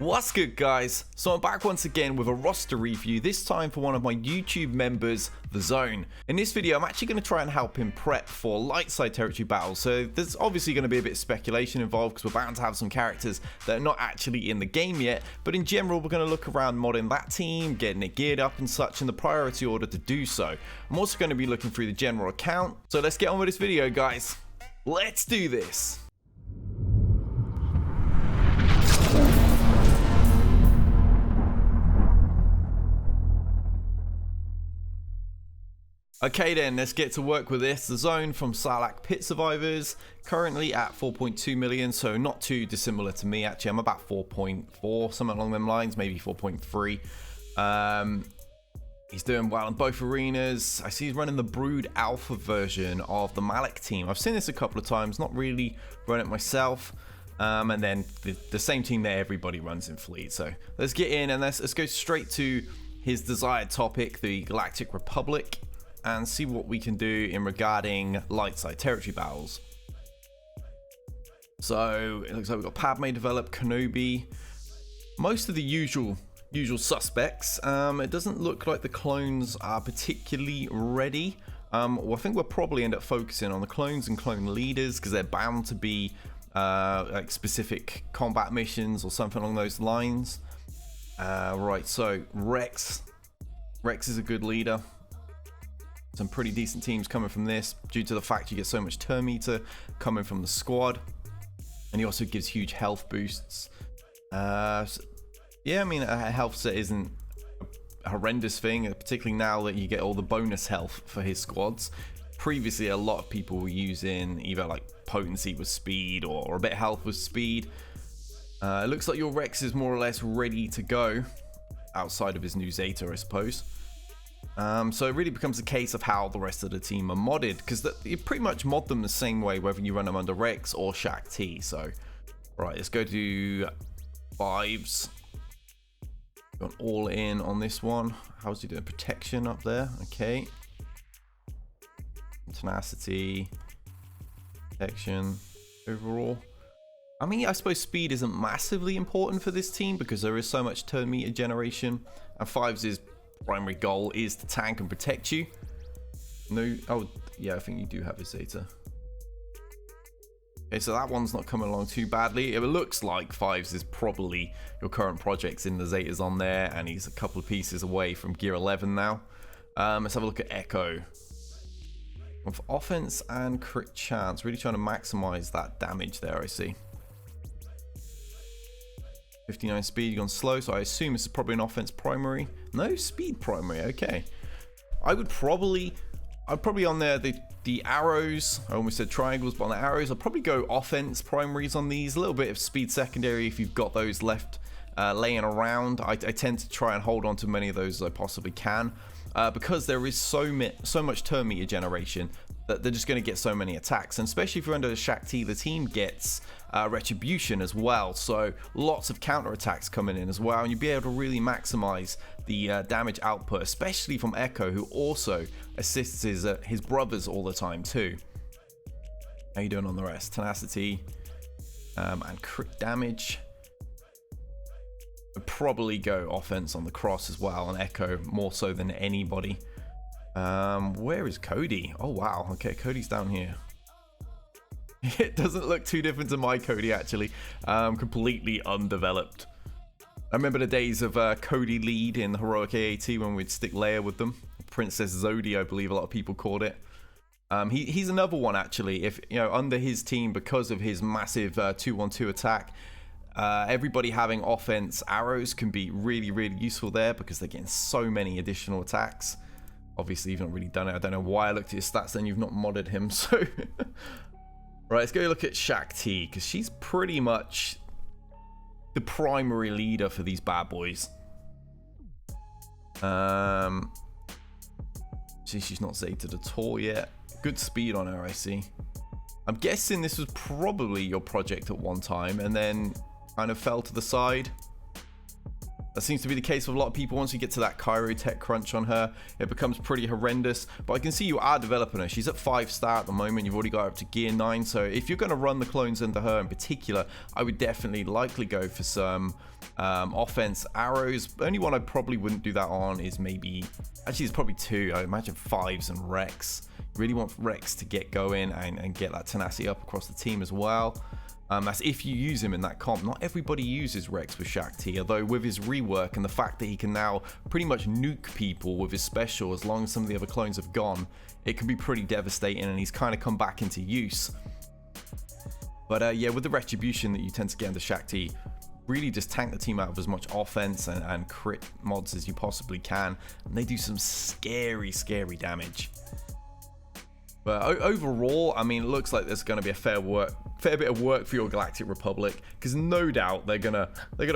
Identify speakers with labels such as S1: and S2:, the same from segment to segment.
S1: What's good, guys? So I'm back once again with a roster review, this time for one of my YouTube members, TheZone. In this video, I'm actually going to try and help him prep for light side territory battles. So there's obviously going to be a bit of speculation involved because we're bound to have some characters that are not actually in the game yet. But in general, we're going to look around modding that team, getting it geared up and such in the priority order to do so. I'm also going to be looking through the general account. So let's get on with this video, guys. Let's do this. Okay then, let's get to work with this. TheZone from Sarlacc Pit Survivors, currently at 4.2 million, so not too dissimilar to me actually. I'm about 4.4, something along them lines, maybe 4.3. He's doing well in both arenas. I see he's running the Brood Alpha version of the Malik team. I've seen this a couple of times, not really run it myself. And then the same team that everybody runs in Fleet. So let's get in and let's go straight to his desired topic, the Galactic Republic, and see what we can do in regarding light side territory battles. So it looks like we've got Padme developed, Kenobi, most of the usual suspects. It doesn't look like the clones are particularly ready. Well, I think we'll probably end up focusing on the clones and clone leaders because they're bound to be like specific combat missions or something along those lines. Right, so Rex is a good leader. Some pretty decent teams coming from this due to the fact you get so much turn meter coming from the squad, and he also gives huge health boosts. Yeah, I mean, a health set isn't a horrendous thing, particularly now that you get all the bonus health for his squads. Previously, a lot of people were using either like potency with speed or a bit of health with speed. It looks like your Rex is more or less ready to go outside of his new Zeta, I suppose. So it really becomes a case of how the rest of the team are modded, because you pretty much mod them the same way whether you run them under Rex or Shaak Ti. So right, let's go to Vibes. Gone all in on this one. How's he doing? Protection up there. Okay. Tenacity. Protection. Overall. I mean, I suppose speed isn't massively important for this team because there is so much turn meter generation, and Fives' primary goal is to tank and protect you. No, oh yeah, I think you do have a Zeta. Okay, so that one's not coming along too badly. It looks like Fives is probably your current projects in the Zetas on there, and he's a couple of pieces away from gear 11 now. Let's have a look at Echo. With offense and crit chance, really trying to maximize that damage there, I see. 59 speed, gone slow, so I assume this is probably an offense primary. No, speed primary, okay. I'd probably on there the arrows. I almost said triangles, but on the arrows, I'll probably go offense primaries on these. A little bit of speed secondary if you've got those left laying around. I tend to try and hold on to many of those as I possibly can. Because there is so much turn meter generation that they're just going to get so many attacks, and especially if you're under Shaak Ti, the team gets retribution as well, so lots of counter attacks coming in as well, and you'll be able to really maximize the damage output, especially from Echo, who also assists his brothers all the time too. How you doing on the rest? Tenacity and crit damage. I'd probably go offense on the cross as well, and Echo more so than anybody. Where is Cody? Oh wow, okay, Cody's down here. It doesn't look too different to my Cody actually. Completely undeveloped. I remember the days of Cody lead in the Heroic AAT when we'd stick Leia with them. Princess Zodi, I believe a lot of people called it. He's another one actually. If you know, under his team, because of his massive 2-1-2 attack, everybody having offense arrows can be really useful there because they're getting so many additional attacks. Obviously you've not really done it. I don't know why I looked at his stats then. You've not modded him, so right, let's go look at Shaak Ti, because she's pretty much the primary leader for these bad boys. See, she's not Zeta'd at all yet. Good speed on her, I see. I'm guessing this was probably your project at one time and then kind of fell to the side. That seems to be the case with a lot of people. Once you get to that Cairo tech crunch on her, it becomes pretty horrendous. But I can see you are developing her. She's at 5-star at the moment. You've already got her up to gear 9. So if you're going to run the clones under her in particular, I would definitely likely go for some Offense, arrows. Only one I probably wouldn't do that on is maybe, actually it's probably two. I imagine fives and Rex. Really want Rex to get going and get that tenacity up across the team as well. That's if you use him in that comp. Not everybody uses Rex with Shaak Ti, although with his rework and the fact that he can now pretty much nuke people with his special as long as some of the other clones have gone, it can be pretty devastating, and he's kind of come back into use. But yeah, with the retribution that you tend to get into Shaak Ti, really just tank the team out of as much offense and crit mods as you possibly can, and they do some scary damage. But overall, I mean, it looks like there's going to be a fair bit of work for your Galactic Republic, because no doubt they're gonna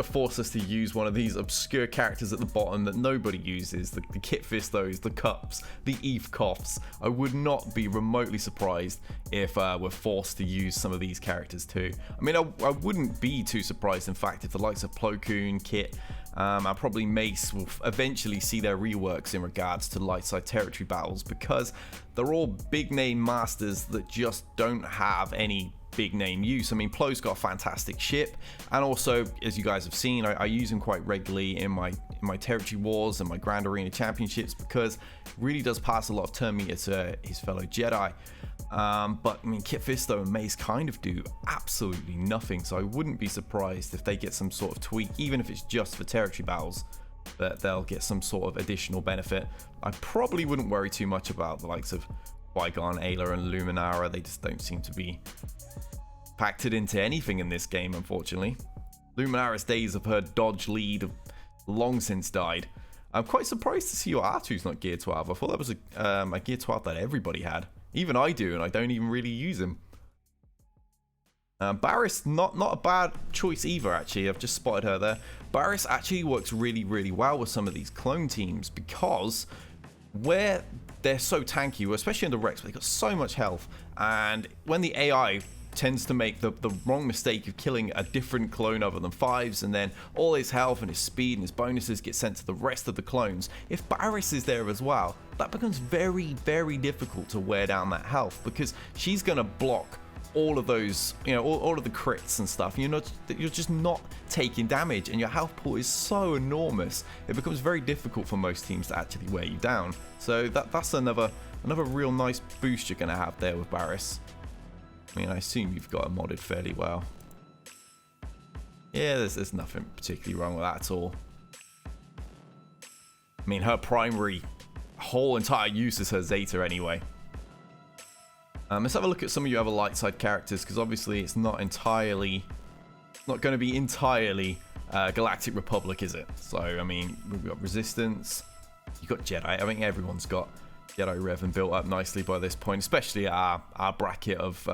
S1: force us to use one of these obscure characters at the bottom that nobody uses, the Kit Fistos, the Cups, the Eve Coughs. I would not be remotely surprised if we're forced to use some of these characters too. I mean, I wouldn't be too surprised, in fact, if the likes of Plo Koon, Kit, and probably Mace will eventually see their reworks in regards to light side territory battles, because they're all big name masters that just don't have any big name use. I mean, Plo's got a fantastic ship, and also, as you guys have seen, I use him quite regularly in my territory wars and my Grand Arena Championships, because it really does pass a lot of turn meter to his fellow Jedi. But I mean, Kit Fisto and Mace kind of do absolutely nothing, so I wouldn't be surprised if they get some sort of tweak, even if it's just for territory battles, that they'll get some sort of additional benefit. I probably wouldn't worry too much about the likes of Qui-Gon, Ayla, and Luminara. They just don't seem to be factored into anything in this game, unfortunately. Luminara's days of her dodge lead have long since died. I'm quite surprised to see your R2's not Gear 12. I thought that was a Gear 12 that everybody had. Even I do, and I don't even really use him. Barriss, not a bad choice either, actually. I've just spotted her there. Barriss actually works really well with some of these clone teams, because where they're so tanky, especially under Rex, they've got so much health, and when the AI tends to make the wrong mistake of killing a different clone other than fives, and then all his health and his speed and his bonuses get sent to the rest of the clones. If Barriss is there as well, that becomes very difficult to wear down that health, because she's going to block all of those, you know, all of the crits and stuff. You're just not taking damage, and your health pool is so enormous, it becomes very difficult for most teams to actually wear you down. So that's another real nice boost you're going to have there with Barriss. I mean, I assume you've got it modded fairly well. Yeah, there's nothing particularly wrong with that at all. I mean, her primary whole entire use is her Zeta anyway. Let's have a look at some of your other light side characters, because obviously it's not going to be entirely Galactic Republic, is it? So, I mean, we've got Resistance, you've got Jedi. I think everyone's got Jedi Revan built up nicely by this point, especially our bracket of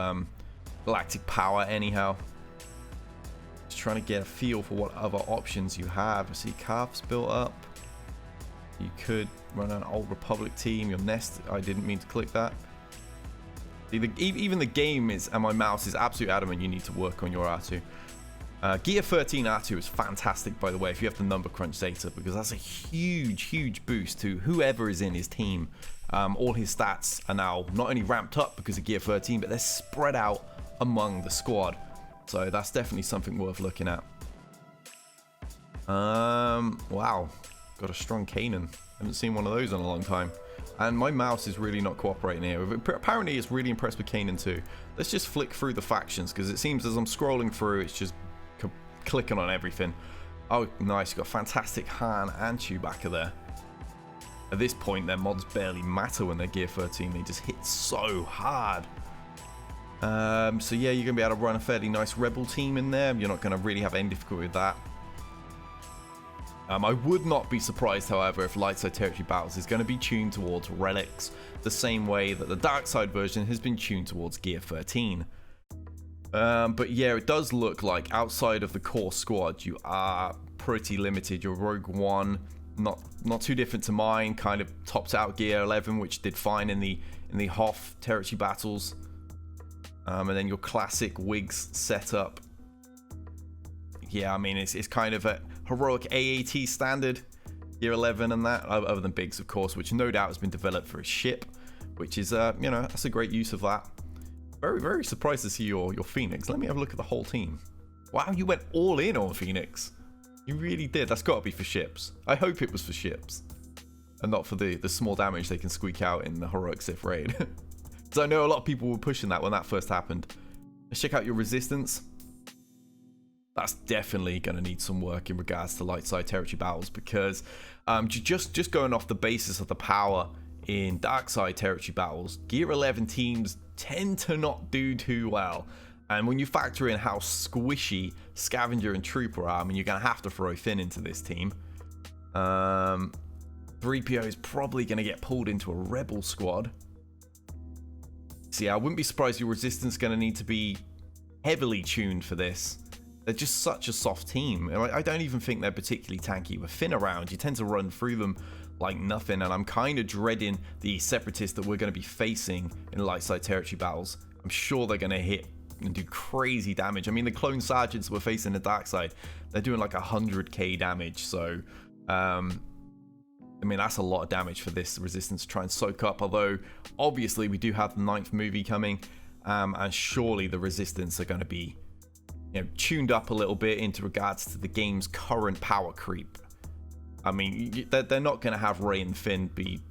S1: Galactic power anyhow. Just trying to get a feel for what other options you have. I see Calf's built up. You could run an Old Republic team. Your Nest, I didn't mean to click that. Even the game is, and my mouse is absolutely adamant you need to work on your R2. Gear 13 R2 is fantastic, by the way, if you have the number crunch Zeta, because that's a huge boost to whoever is in his team. All his stats are now not only ramped up because of Gear 13, but they're spread out among the squad. So that's definitely something worth looking at. Wow, got a strong Kanan. Haven't seen one of those in a long time. And my mouse is really not cooperating here. Apparently it's really impressed with Kanan too. Let's just flick through the factions, because it seems as I'm scrolling through, it's just clicking on everything. Oh, nice. You've got fantastic Han and Chewbacca there. At this point, their mods barely matter when they're Gear 13. They just hit so hard. So yeah, you're going to be able to run a fairly nice Rebel team in there. You're not going to really have any difficulty with that. I would not be surprised, however, if Light Side Territory Battles is going to be tuned towards relics, the same way that the Dark Side version has been tuned towards Gear 13. But yeah, it does look like outside of the core squad, you are pretty limited. Your Rogue One, not too different to mine, kind of tops out Gear 11, which did fine in the Hoth Territory Battles. And then your classic Wigs setup. Yeah, I mean, it's kind of a heroic AAT standard, Gear 11 and that, other than Biggs, of course, which no doubt has been developed for a ship, which is, you know, that's a great use of that. Very surprised to see your Phoenix. Let me have a look at the whole team. Wow, you went all in on Phoenix. You really did. That's got to be for ships. I hope it was for ships. And not for the small damage they can squeak out in the Heroic Sith raid. Because I know a lot of people were pushing that when that first happened. Let's check out your resistance. That's definitely going to need some work in regards to light side territory battles. Because just going off the basis of the power in dark side territory battles, Gear 11 teams tend to not do too well. And when you factor in how squishy Scavenger and Trooper are, I mean, you're going to have to throw Finn into this team. 3PO is probably going to get pulled into a Rebel squad. So yeah, I wouldn't be surprised your resistance is going to need to be heavily tuned for this. They're just such a soft team. I don't even think they're particularly tanky. With Finn around, you tend to run through them like nothing. And I'm kind of dreading the Separatists that we're going to be facing in light side territory battles. I'm sure they're going to hit and do crazy damage. I mean, the clone sergeants we're facing the dark side, they're doing like 100k damage. So, I mean, that's a lot of damage for this resistance to try and soak up. Although, obviously, we do have the 9th movie coming. And surely the resistance are going to be, you know, tuned up a little bit into regards to the game's current power creep. I mean, they're not going to have Rey and Finn be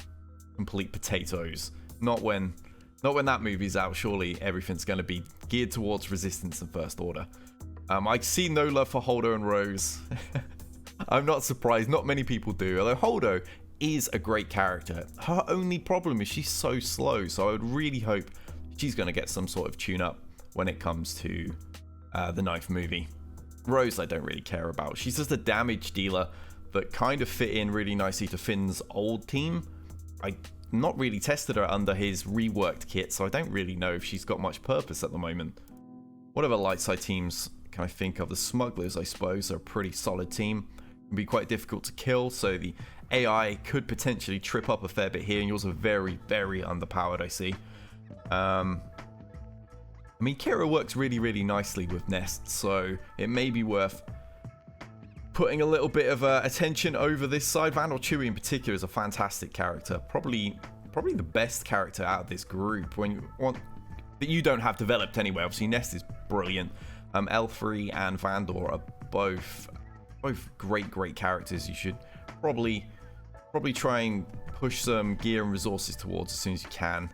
S1: complete potatoes. Not when that movie's out. Surely everything's going to be geared towards resistance and First Order. I see no love for Holdo and Rose. I'm not surprised. Not many people do. Although Holdo is a great character. Her only problem is she's so slow. So I would really hope she's going to get some sort of tune-up when it comes to the 9th movie. Rose I don't really care about. She's just a damage dealer that kind of fit in really nicely to Finn's old team. I not really tested her under his reworked kit, so I don't really know if she's got much purpose at the moment. What other light side teams can I think of? The Smugglers, I suppose, are a pretty solid team. Can be quite difficult to kill, so the AI could potentially trip up a fair bit here, and yours are very, very underpowered, I see. I mean, Kira works really, really nicely with nests, so it may be worth putting a little bit of attention over this side. Vandal Chewie in particular is a fantastic character, probably the best character out of this group when you want that you don't have developed anyway. Obviously, Nest is brilliant. L3 and Vandor are both great characters. You should probably try and push some gear and resources towards as soon as you can.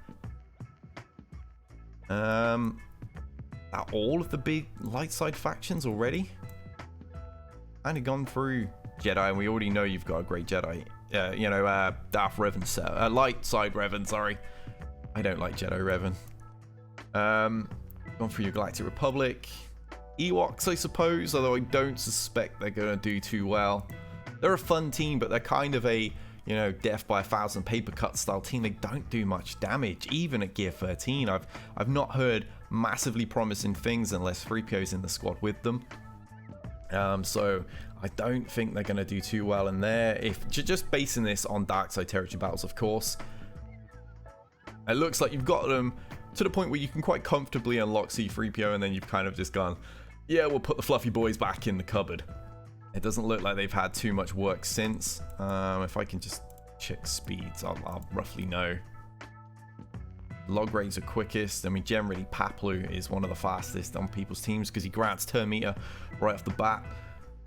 S1: Are all of the big light side factions already? Kind of gone through Jedi, and we already know you've got a great Jedi. Darth Revan, light side Revan. Sorry, I don't like Jedi Revan. Gone through your Galactic Republic, Ewoks, I suppose. Although I don't suspect they're gonna do too well. They're a fun team, but they're kind of a death by 1,000 paper cut style team. They don't do much damage, even at Gear 13. I've not heard massively promising things unless 3PO's in the squad with them. So I don't think they're going to do too well in there. If just basing this on dark side territory battles, of course, it looks like you've got them to the point where you can quite comfortably unlock C3PO, and then you've kind of just gone, yeah, we'll put the fluffy boys back in the cupboard. It doesn't look like they've had too much work since. If I can just check speeds, I'll roughly know. Log rates are quickest. I mean, generally, Paplu is one of the fastest on people's teams because he grants turn meter right off the bat.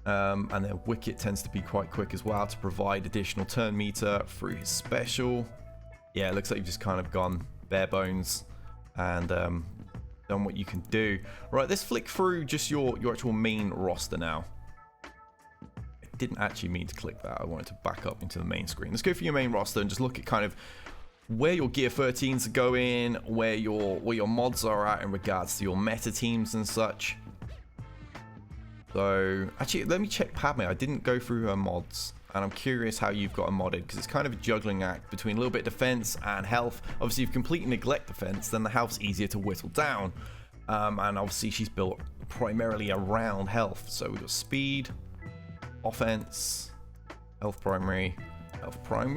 S1: And then Wicket tends to be quite quick as well to provide additional turn meter through his special. Yeah, it looks like you've just kind of gone bare bones and done what you can do. Right, let's flick through just your actual main roster now. I didn't actually mean to click that. I wanted to back up into the main screen. Let's go for your main roster and just look at kind of where your Gear 13s are going, where your mods are at in regards to your meta teams and such. So, actually, let me check Padme. I didn't go through her mods, and I'm curious how you've got her modded, because it's kind of a juggling act between a little bit of defense and health. Obviously, if you completely neglect defense, then the health's easier to whittle down. And obviously, she's built primarily around health. So we've got speed, offense, health primary.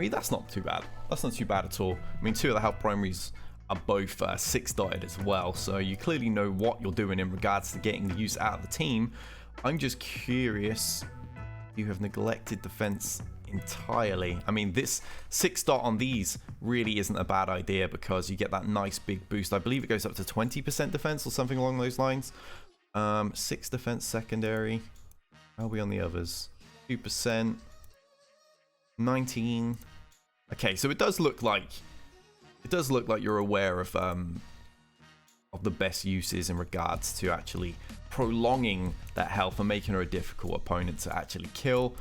S1: That's not too bad. That's not too bad at all. I mean, 2 of the health primaries are both 6-dotted as well, so you clearly know what you're doing in regards to getting the use out of the team. I'm just curious, you have neglected defense entirely. I mean, this 6-dot on these really isn't a bad idea because you get that nice big boost. I believe it goes up to 20% defense or something along those lines. 6 defense secondary. How are we on the others? 2%. 19. Okay, so it does look like you're aware of the best uses in regards to actually prolonging that health and making her a difficult opponent to actually kill.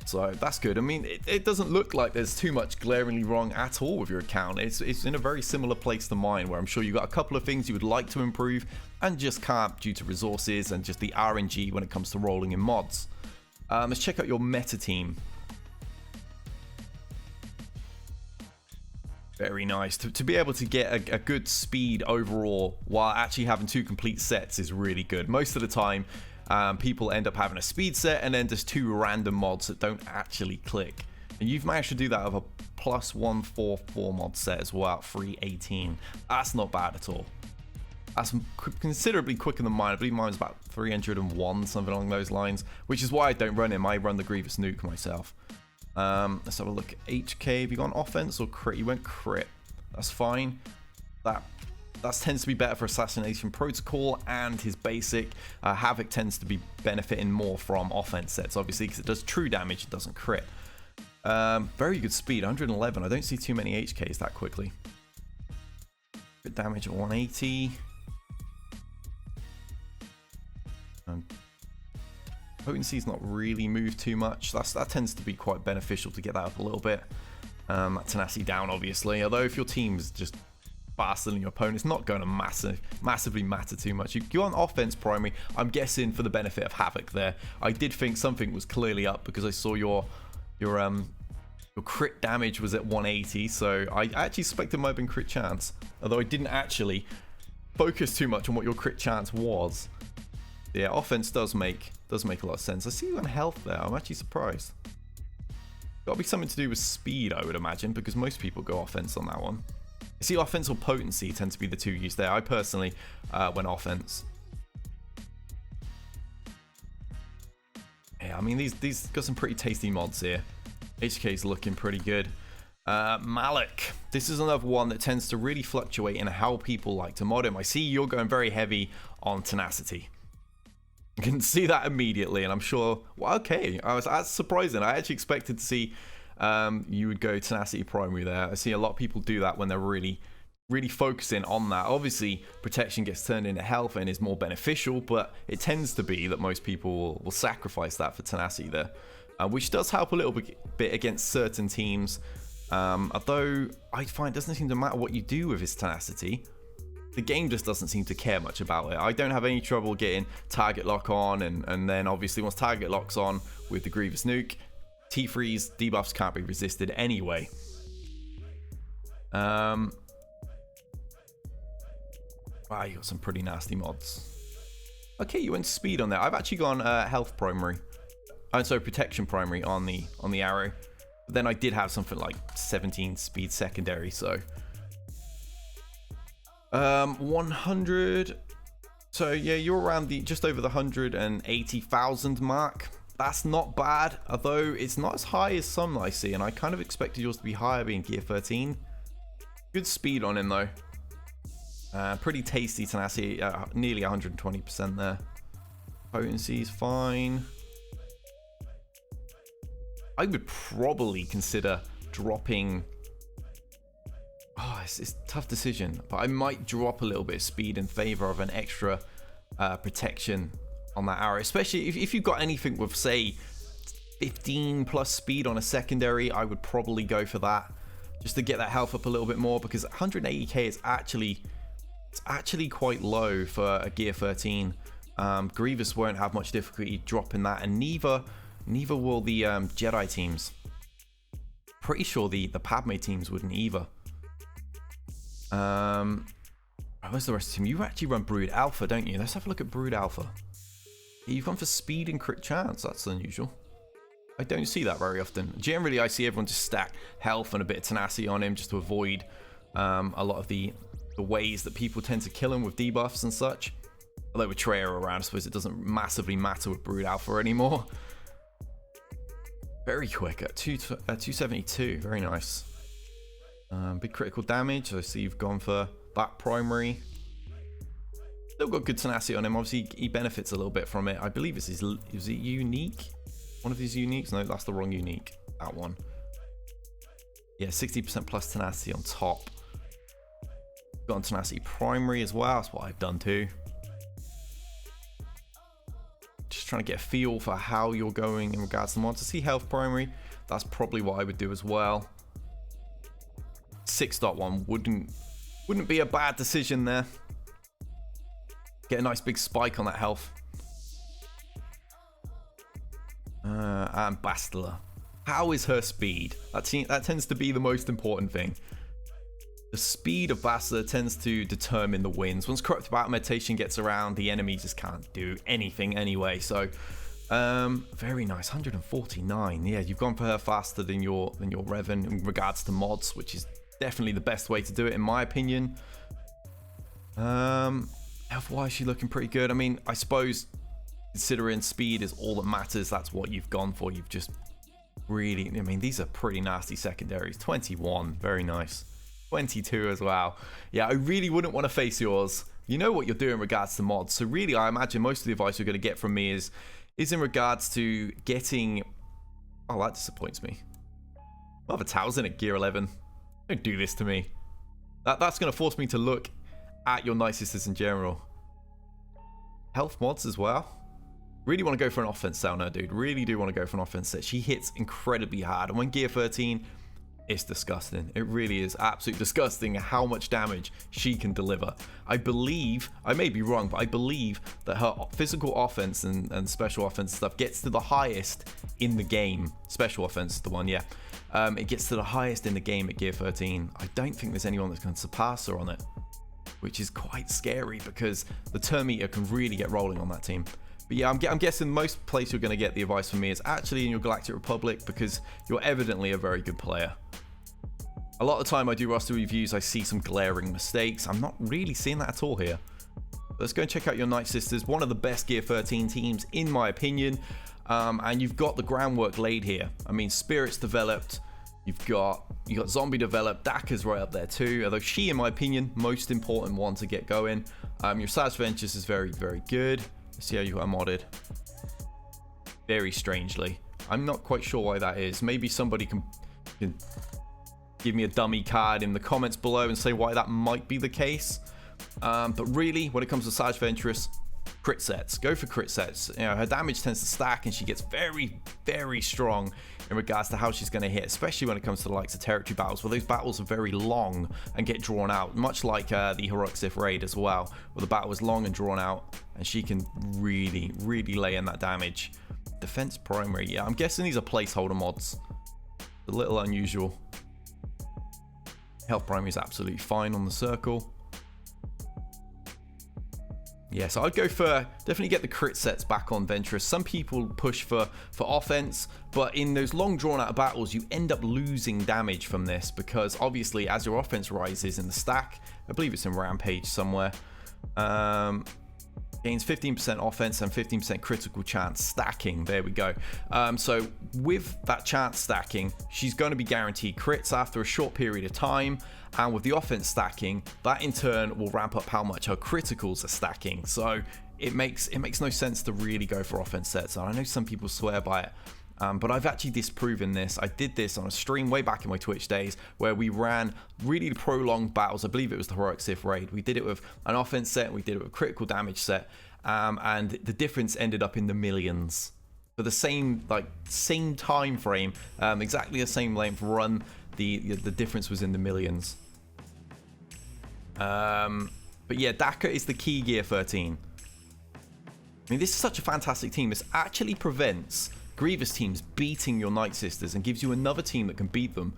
S1: So that's good. I mean, it doesn't look like there's too much glaringly wrong at all with your account. It's in a very similar place to mine, where I'm sure you've got a couple of things you would like to improve and just can't due to resources and just the RNG when it comes to rolling in mods. Let's check out your meta team. Very nice. To be able to get a good speed overall while actually having 2 complete sets is really good. Most of the time, people end up having a speed set and then just 2 random mods that don't actually click. And you've managed to do that with a +144 mod set as well, 318. That's not bad at all. That's considerably quicker than mine. I believe mine was about 301, something along those lines, which is why I don't run him. I run the Grievous Nuke myself. Let's have a look at HK. Have you gone offense or crit? You went crit. That's fine. That tends to be better for Assassination Protocol and his basic. Havoc tends to be benefiting more from offense sets, obviously, because it does true damage, it doesn't crit. Very good speed, 111. I don't see too many HKs that quickly. Good damage at 180. Potency's not really moved too much. That tends to be quite beneficial to get that up a little bit. Tenacity down, obviously. Although if your team's just faster than your opponent, it's not going to massively matter too much. You go on offense primary. I'm guessing for the benefit of Havoc there. I did think something was clearly up because I saw your crit damage was at 180. So I actually suspected it might have been crit chance. Although I didn't actually focus too much on what your crit chance was. Yeah, offense does make a lot of sense. I see you on health there. I'm actually surprised. Got to be something to do with speed, I would imagine, because most people go offense on that one. I see offense or potency tend to be the 2 used there. I personally went offense. Yeah, I mean these got some pretty tasty mods here. HK's looking pretty good. Malik. This is another one that tends to really fluctuate in how people like to mod him. I see you're going very heavy on tenacity. You can see that immediately, and I'm sure, well, okay, that's surprising. I actually expected to see you would go tenacity primary there. I see a lot of people do that when they're really focusing on that. Obviously, protection gets turned into health and is more beneficial, but it tends to be that most people will sacrifice that for tenacity there, which does help a little bit against certain teams. Although I find it doesn't seem to matter what you do with his tenacity. The game just doesn't seem to care much about it. I don't have any trouble getting target lock on, and then obviously once target lock's on with the Grievous Nuke, T-freeze debuffs can't be resisted anyway. Wow, you got some pretty nasty mods. Okay, you went speed on there. I've actually gone health primary. So protection primary on the arrow. But then I did have something like 17 speed secondary, so 100. So yeah, you're around just over the 180,000 mark. That's not bad, although it's not as high as some I see, and I kind of expected yours to be higher, being gear 13. Good speed on him though. Pretty tasty tenacity, nearly 120% there. Potency's fine. I would probably consider dropping. Oh, it's a tough decision, but I might drop a little bit of speed in favor of an extra protection on that arrow, especially if you've got anything with, say, 15 plus speed on a secondary. I would probably go for that just to get that health up a little bit more, because 180k is actually quite low for a gear 13. Grievous won't have much difficulty dropping that, and neither will the Jedi teams. Pretty sure the Padme teams wouldn't either. Where's the rest of the team? You actually run Brood Alpha, don't you? Let's have a look at Brood Alpha. You've gone for speed and crit chance. That's unusual. I don't see that very often. Generally, I see everyone just stack health and a bit of tenacity on him just to avoid a lot of the ways that people tend to kill him with debuffs and such. Although with Traya around, I suppose it doesn't massively matter with Brood Alpha anymore. Very quick at 272. Very nice. Big critical damage. I see you've gone for that primary. Still got good tenacity on him. Obviously, he benefits a little bit from it. I believe is it unique? one of these uniques? No, that's the wrong unique. That one. Yeah, 60% plus tenacity on top. Got on tenacity primary as well. That's what I've done too. Just trying to get a feel for how you're going in regards to mods. To see health primary, that's probably what I would do as well. 6.1 wouldn't be a bad decision there. Get a nice big spike on that health. And Bastila. How is her speed? That tends to be the most important thing. The speed of Bastila tends to determine the wins. Once Corrupted Battle Meditation gets around, the enemy just can't do anything anyway. So, very nice. 149. Yeah, you've gone for her faster than your Revan in regards to mods, which is definitely the best way to do it, in my opinion. Health-wise, she's looking pretty good. I mean, I suppose considering speed is all that matters, that's what you've gone for. You've just really, I mean, these are pretty nasty secondaries. 21, very nice. 22 as well. Yeah, I really wouldn't want to face yours. You know what you're doing in regards to mods. So really, I imagine most of the advice you're going to get from me is in regards to getting... Oh, that disappoints me. Mother Towers in at gear 11. Don't do this to me. That's going to force me to look at your Nightsisters in general. Health mods as well. Really want to go for an offense cell now, dude. Really do want to go for an offense set. She hits incredibly hard. And when gear 13, it's disgusting. It really is absolutely disgusting how much damage she can deliver. I believe, I may be wrong, but I believe that her physical offense and special offense stuff gets to the highest in the game. Special offense is the one, yeah. It gets to the highest in the game at gear 13. I don't think there's anyone that's going to surpass her on it, which is quite scary because the turn meter can really get rolling on that team. But yeah, I'm guessing most place you're going to get the advice from me is actually in your Galactic Republic because you're evidently a very good player. A lot of the time I do roster reviews, I see some glaring mistakes. I'm not really seeing that at all here. Let's go and check out your Nightsisters, one of the best gear 13 teams in my opinion. And you've got the groundwork laid here. I mean, Spirit's developed. You've got Zombie developed. Daka's right up there too. Although she, in my opinion, most important one to get going. Your Savage Ventures is very, very good. Let's see how you got modded. Very strangely. I'm not quite sure why that is. Maybe somebody can give me a dummy card in the comments below and say why that might be the case. But really, when it comes to Savage Venturous, crit sets. Go for crit sets. You know, her damage tends to stack and she gets very, very strong in regards to how she's going to hit, especially when it comes to the likes of territory battles, where those battles are very long and get drawn out, much like the Heroic Sith raid as well, where the battle is long and drawn out and she can really, really lay in that damage. Defense primary, yeah, I'm guessing these are placeholder mods. A little unusual. Health primary is absolutely fine on the circle. Yeah, so I'd go for, definitely get the crit sets back on Venturous. Some people push for offense, but in those long drawn out battles, you end up losing damage from this because obviously as your offense rises in the stack, I believe it's in Rampage somewhere, gains 15% offense and 15% critical chance stacking. There we go. So with that chance stacking, she's going to be guaranteed crits after a short period of time. And with the offense stacking, that in turn will ramp up how much her criticals are stacking. So it makes no sense to really go for offense sets. And I know some people swear by it. But I've actually disproven this. I did this on a stream way back in my Twitch days where we ran really prolonged battles. I believe it was the Heroic Sith raid. We did it with an offense set, we did it with a critical damage set, and the difference ended up in the millions. For the same time frame, exactly the same length run, the difference was in the millions. But yeah, Daka is the key gear 13. I mean, this is such a fantastic team. This actually prevents Grievous teams beating your Nightsisters and gives you another team that can beat them.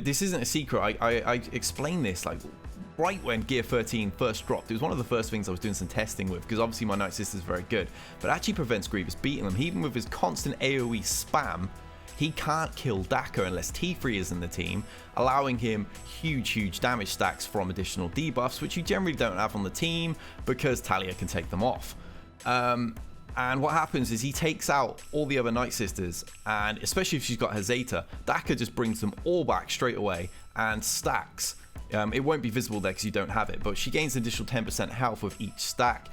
S1: This isn't a secret. I explained this like right when Gear 13 first dropped. It was one of the first things I was doing some testing with because obviously my Nightsisters is very good, but it actually prevents Grievous beating them. Even with his constant AoE spam, he can't kill Daka unless T3 is in the team, allowing him huge damage stacks from additional debuffs, which you generally don't have on the team because Talia can take them off. And what happens is he takes out all the other Nightsisters, and especially if she's got her Zeta, Daka just brings them all back straight away and stacks It won't be visible there because you don't have it, but she gains an additional 10% health with each stack,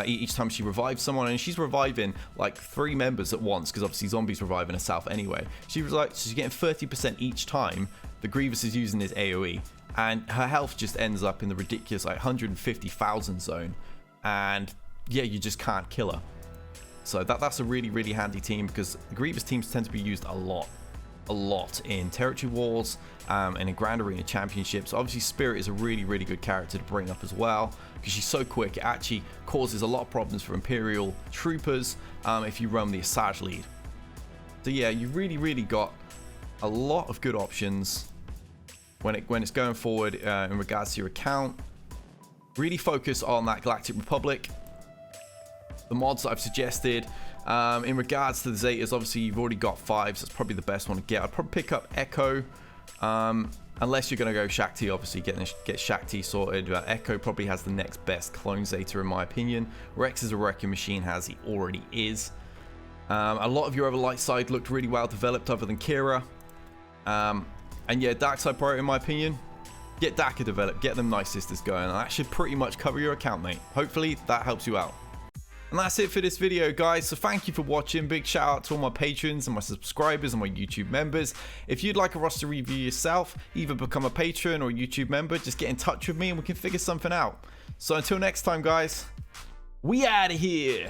S1: each time she revives someone, and she's reviving like 3 members at once because obviously zombies reviving herself anyway. She's getting 30% each time the Grievous is using his AoE, and her health just ends up in the ridiculous like 150,000 zone, and yeah, you just can't kill her. So that's a really, really handy team because the Grievous teams tend to be used a lot in territory wars and in Grand Arena Championships. Obviously Spirit is a really, really good character to bring up as well because she's so quick. It actually causes a lot of problems for Imperial troopers if you run the Asajj lead. So yeah, you really, really got a lot of good options when it's going forward in regards to your account. Really focus on that Galactic Republic. The mods that I've suggested in regards to the Zetas, obviously you've already got 5, so that's probably the best one to get. I'd probably pick up Echo, unless you're going to go Shaak Ti, obviously get Shaak Ti sorted. Echo probably has the next best clone Zeta in my opinion. Rex is a wrecking machine, he already is. A lot of your other light side looked really well developed other than Kira. And yeah, dark side priority in my opinion, get Daka developed, get them Nightsisters going, and that should pretty much cover your account, mate. Hopefully that helps you out. And that's it for this video, guys. So thank you for watching. Big shout out to all my patrons and my subscribers and my YouTube members. If you'd like a roster review yourself, either become a patron or a YouTube member, just get in touch with me and we can figure something out. So until next time, guys, we out of here.